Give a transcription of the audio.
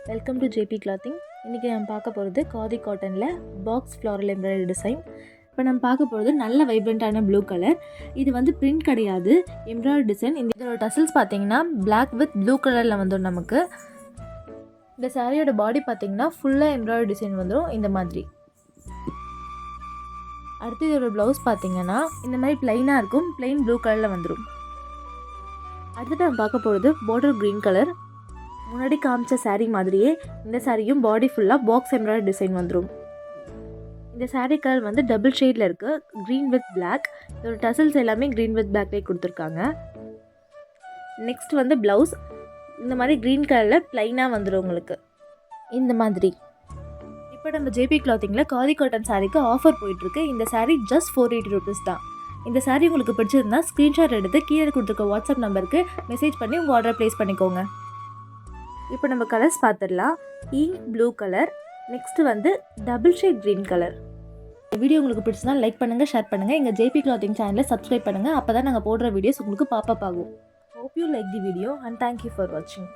Welcome to JP clothing. இன்றைக்கி நம்ம பார்க்க போகிறது காதி காட்டனில் பாக்ஸ் ஃப்ளாரல் எம்ப்ராய்டரி டிசைன். இப்போ நம்ம பார்க்க போகிறது நல்ல வைப்ரண்ட்டான ப்ளூ கலர். இது வந்து பிரிண்ட் கிடையாது, எம்ப்ராய்டரி டிசைன். இதோட டசல்ஸ் பார்த்தீங்கன்னா பிளாக் வித் ப்ளூ கலரில் வந்துடும் நமக்கு. இந்த சாரியோட பாடி பார்த்தீங்கன்னா ஃபுல்லாக எம்ப்ராய்டரி டிசைன் வந்துடும் இந்த மாதிரி. அடுத்து இதோட ப்ளவுஸ் பார்த்தீங்கன்னா இந்த மாதிரி ப்ளைனாக இருக்கும், ப்ளைன் ப்ளூ கலரில் வந்துடும். அடுத்து நம்ம பார்க்க போகிறது பார்டர் க்ரீன் கலர். முன்னாடி காமிச்ச சாரீ மாதிரியே இந்த சாரியும் பாடி ஃபுல்லாக பாக்ஸ் எம்ப்ராய்டரி டிசைன் வந்துடும். இந்த சாரீ கலர் வந்து டபுள் ஷேடில் இருக்குது, க்ரீன் வித் பிளாக். இதோட டசல்ஸ் எல்லாமே க்ரீன் வித் பிளாக்லேயே கொடுத்துருக்காங்க. நெக்ஸ்ட் வந்து ப்ளவுஸ் இந்த மாதிரி க்ரீன் கலரில் ப்ளைனாக வந்துடும் உங்களுக்கு இந்த மாதிரி. இப்போ நம்ம ஜேபி கிளாத்திங்கில் காதி காட்டன் சாரீக்கு ஆஃபர் போயிட்டுருக்கு. இந்த சாரீ ஜஸ்ட் 480 rupees தான். இந்த சாரீ உங்களுக்கு பிடிச்சிருந்தா ஸ்க்ரீன்ஷாட் எடுத்து கீழே கொடுத்துருக்க வாட்ஸ்அப் நம்பருக்கு மெசேஜ் பண்ணி உங்கள் ஆர்டர் ப்ளேஸ் பண்ணிக்கோங்க. இப்போ நம்ம கலர்ஸ் பார்த்துடலாம். இங்க் ப்ளூ கலர், நெக்ஸ்ட்டு வந்து டபுள் ஷேட் க்ரீன் கலர். இந்த வீடியோ உங்களுக்கு பிடிச்சதுனா லைக் பண்ணுங்கள், ஷேர் பண்ணுங்கள். எங்கள் ஜேபி கிளாத்திங் சேனலை சப்ஸ்கிரைப் பண்ணுங்கள். அப்போ தான் நாங்கள் போடுற வீடியோஸ் உங்களுக்கு பாப்பப் ஆகும். Hope you like the video and thank you for வாட்சிங்.